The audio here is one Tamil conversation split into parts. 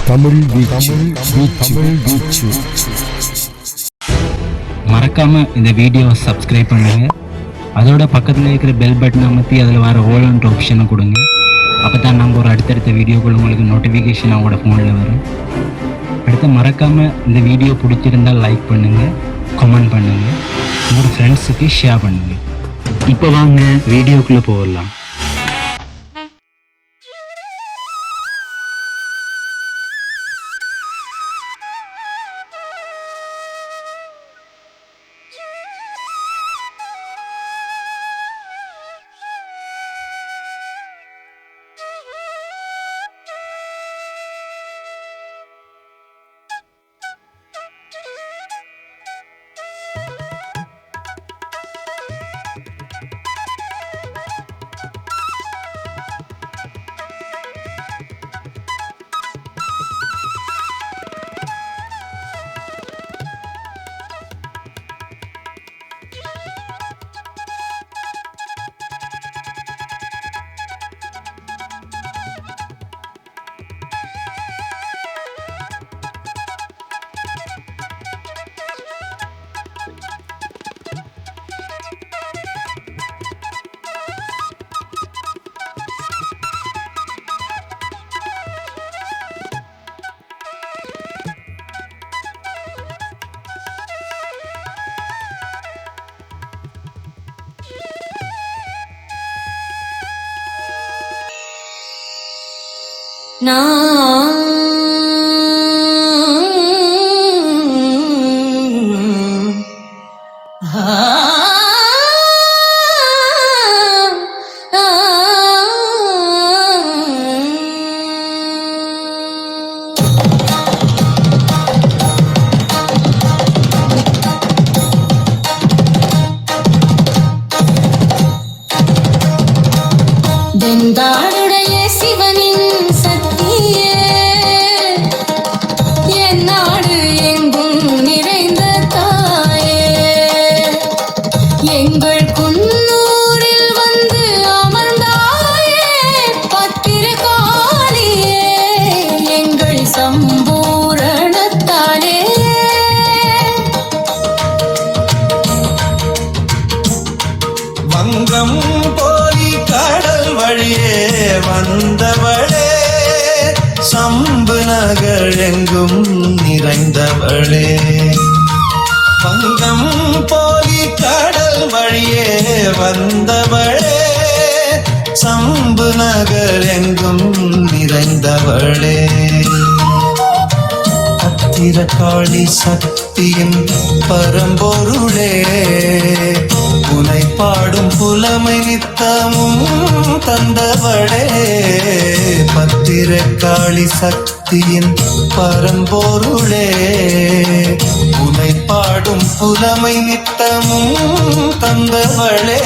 தமிழ் மறக்காம இந்த வீடியோவை சப்ஸ்கிரைப் பண்ணுங்க. அதோட பக்கத்தில் இருக்கிற பெல் பட்டன் அமர்த்தி அதில் வர ஓலன்ற ஆப்ஷனை கொடுங்க. அப்போ தான் நம்ம ஒரு அடுத்தடுத்த வீடியோக்குள்ள உங்களுக்கு நோட்டிஃபிகேஷன் அவங்களோட ஃபோனில் வரும். அடுத்து மறக்காமல் இந்த வீடியோ பிடிச்சிருந்தால் லைக் பண்ணுங்கள், கமெண்ட் பண்ணுங்கள், உங்களோட ஃப்ரெண்ட்ஸுக்கு ஷேர் பண்ணுங்கள். இப்போ வாங்க வீடியோக்குள்ளே போகலாம். வெந்தாளுடைய சிவனின் சக்தியே என் நாடு எங்கும் நிறைந்த தாயே, எங்கள் குன்னூரில் வந்து அமர்ந்தாயே பத்திரகாளியே, எங்கள் சம்பூரணத்தாலே வங்கம் போலி கடல் வழியே வந்தவளே, சம்பு நகர் எங்கும் நிறைந்தவளே. வங்கம் போலி கடல் வழியே வந்தவளே, சம்பு நகர் எங்கும் நிறைந்தவளே. பத்திரகாளி சக்தியின் பரம்பொருளே, உனை பாடும் புலமை நித்தமும் தந்தவளே. பத்திரகாளி சக்தியின் பரம்பொருளே, உனை பாடும் புலமை நித்தமும் தந்தவளே.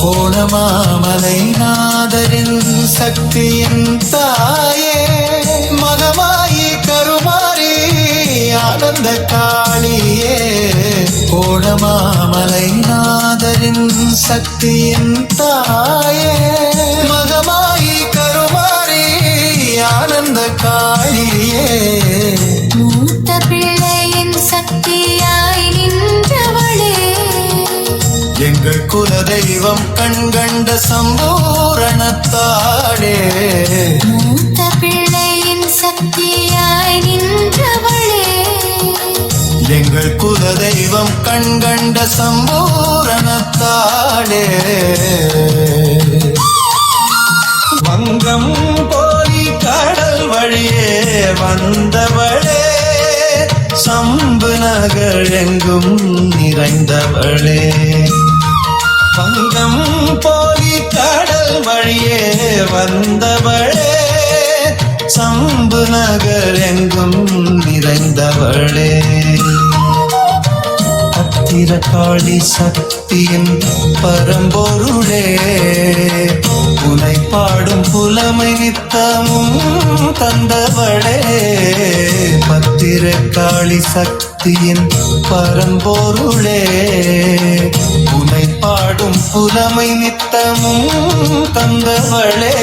கோணமாமலை நாதரின் சக்தியின் தாயே, மகமாயி கருமாரி ஆனந்த காளியே. கோணமாமலை நாதரின் சக்தியின் தாயே, மகமாயி கருமாரி ஆனந்த காளியே. மூத்த பிள்ளையின் சக்தியாய் நின்றவளே, எங்கள் குலதெய்வம் கண்கண்ட சம்பூரணத்தாளே. மூத்த பிள்ளையின் சக்தியாய் நின்றவளே, எங்கள் குல குலதெய்வம் கண்கண்ட சம்பூரணத்தாளே வங்கம் போலி கடல் வழியே வந்தவளே சம்பு நகர் எங்கும் நிறைந்தவளே வங்கம் போலி கடல் வழியே வந்தவளே சம்பு நகர் எங்கும் நிறைந்தவளே பத்திரகாளி சக்தியின் பரம்பொருளே உனை பாடும் புலமை நித்தமும் தந்தவளே பத்திரகாளி சக்தியின் பரம்பொருளே உனை பாடும் புலமை நித்தமும் தந்தவளே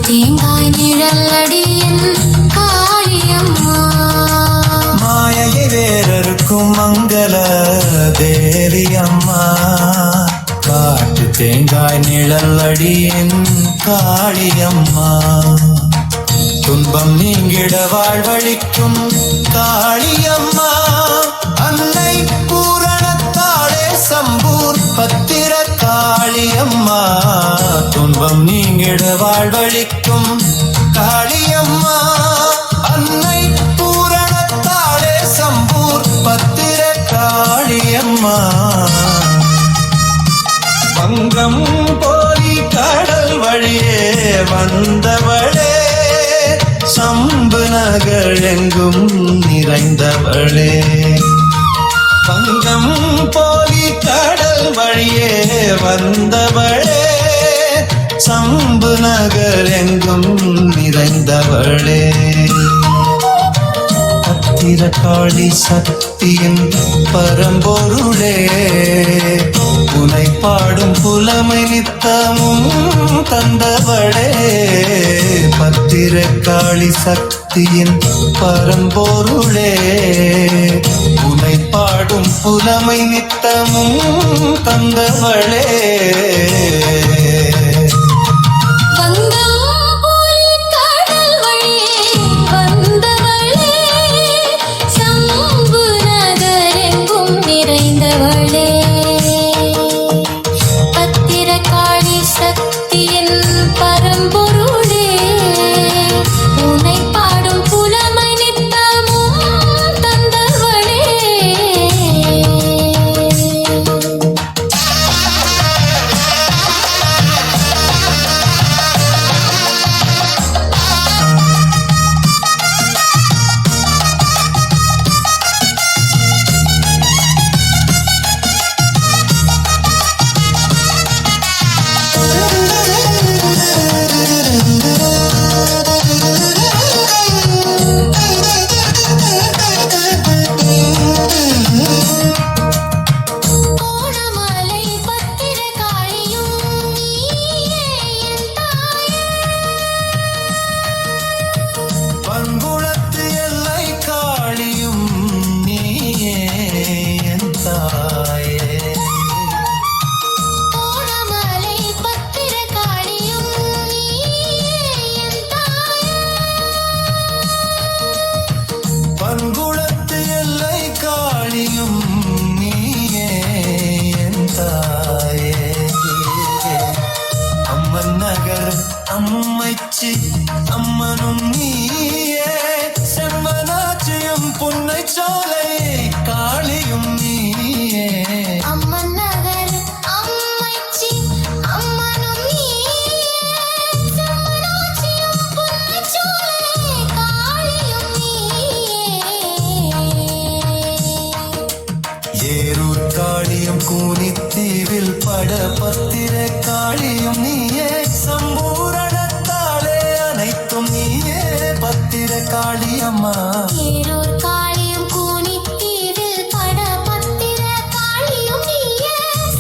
தேங்காய் நிழலடியின் காளியம்மா மாயையை வேறறுக்கும் மங்கள தேவி அம்மா காட்டு தேங்காய் நிழலடியின் காளியம்மா துன்பம் நீங்கிட வாழ்வழிக்கும் காளியம்மா அன்னை பூரணத்தாளே சம்பூர் பத்திர காளியம்மா துன்பம் நீங்கிட வாழ்வழிக்கும் காளியம்மா அன்னை பூரணத்தாளே சம்பூர் பத்திர காளியம்மா வங்கம் போலி கடல் வழியே வந்தவளே சம்பு நகர் எங்கும் நிறைந்தவளே வங்கம் போலி கடல் வழியே வந்தவளே சம்பு நகர் எங்கும் நிறைந்தவளே பத்திரகாளி சக்தியின் பரம்பொருளே உனை பாடும் புலமை நித்தமும் தந்தவளே பத்திரகாளி சக்தியின் பரம்பொருளே உனை பாடும் புலமை நித்தமும் தந்தவளே அம்மைச்சி அம்மனும் நீயே, செம்மனாட்சியும் புன்னை சோலை காளியும் நீயே. அம்மன் நகர் அம்மைச்சி அம்மனும் நீயே, செம்மனாட்சியும் புன்னைச்சோலை காளியும் நீயே. ஏரூர் காளியும் கூனித்தீவில் படபத்திர காளியும் நீயே, சம்பூரணத்தாலே அனைத்தும் நீயே பத்திர காளியம்மா. ஏரூர் காளியும் கூனித்தீவில் படபத்திர காளியும் நீயே,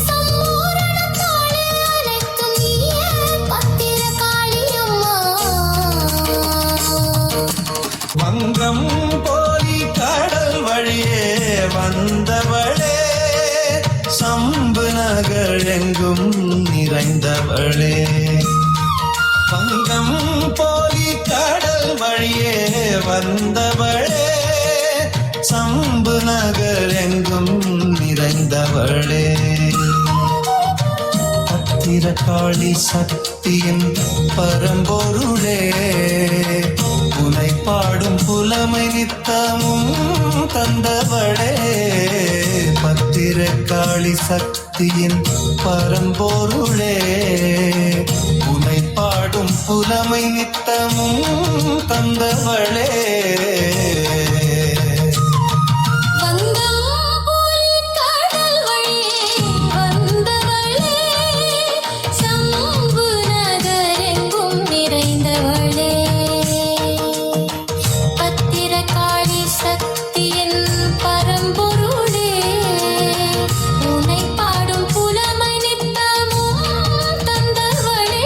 சம்பூரணத்தாலே அனைத்தும் நீயே பத்திர காளியம்மா. வங்கம் போலி கடல் வழியே வந்தவளே, சம்பு நகர் எங்கும் நிறைந்தவளே. வங்கம் போலி கடல் வழியே வந்தவளே, சம்பு நகர் எங்கும் நிறைந்தவளே. பத்திரகாளி சக்தியின் பரம்பொருளே, உனை பாடும் புலமை நித்தமும் தந்தவளே. பத்திரகாளி சக்தியின் பரம்பொருளே, உனை பாடும் புலமை நித்தமும் தந்தவளே. வங்கம் போலி கடல் வழியே வந்தவளே, சம்பு நகரெங்கும் நிறைந்தவளே. பத்திரகாளி சக்தியின் பரம்பொருளே, உனை பாடும் புலமை நித்தமும் தந்தவளே.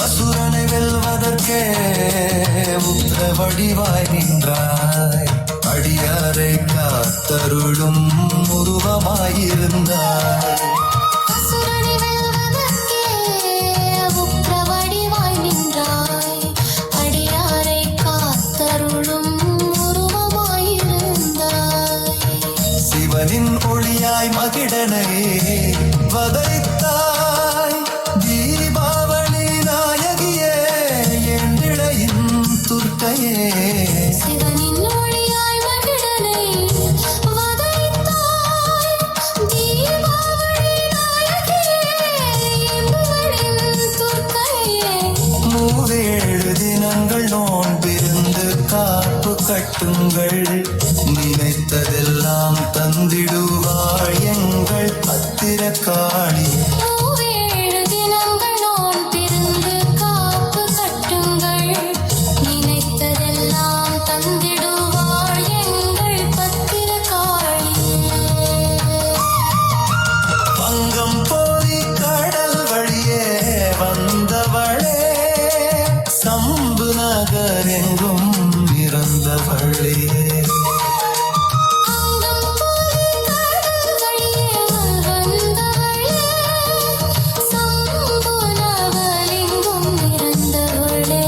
அசுரனை வெல்வதற்கே உத்திர வடிவாய் நின்றாய், அடியாரை காத்தருளும் உருவமாயிருந்தாய். அசுரனை வெல்வதற்கே உக்கிர வடிவாய் நின்றாய், அடியாரை காத்தருளும் உருவமாயிருந்தாய். சிவனின் ஒளியாய் மகிடனை வதைத்தாய், தீபாவளி நாயகியே என்றிடையின் துர்க்கையே. சிவனின் ஒளியாய் மகிழனை வதைத்தாய், தீபாவளி நாயகியே எம்புகளின் துர்க்கையே. மூவேழு தினங்கள் நோன்பிருந்து காப்பு கட்டுங்கள், நினைத்ததெல்லாம் தந்திடுவாள் எங்கள் பத்திரகாளி. மூவேழு தினங்கள் நோன்பிருந்து காப்பு கட்டுங்கள், நினைத்ததெல்லாம் தந்திடுவாள் எங்கள் பத்திரகாளி. பங்கம் போய் கடல் வழியே வந்தவளே, சம்பு நகர் எங்கும் இறந்தவளே. அங்கம் போலி கடல் வழியே வந்தவளே, சம்பு நகரெங்கும் நிறைந்தவளே.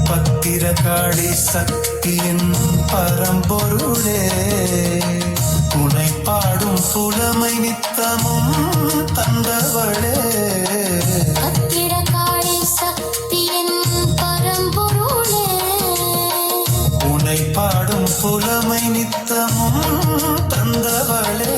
பத்திரகாளி சக்தியின் பரம்பொருளே, உனை பாடும் புலமை நித்தமும் தந்தவளே. பத்திரகாளி சக்தியின் பரம்பொருளே, உனை பாடும் புலமை நித்தமும் தந்தவளே.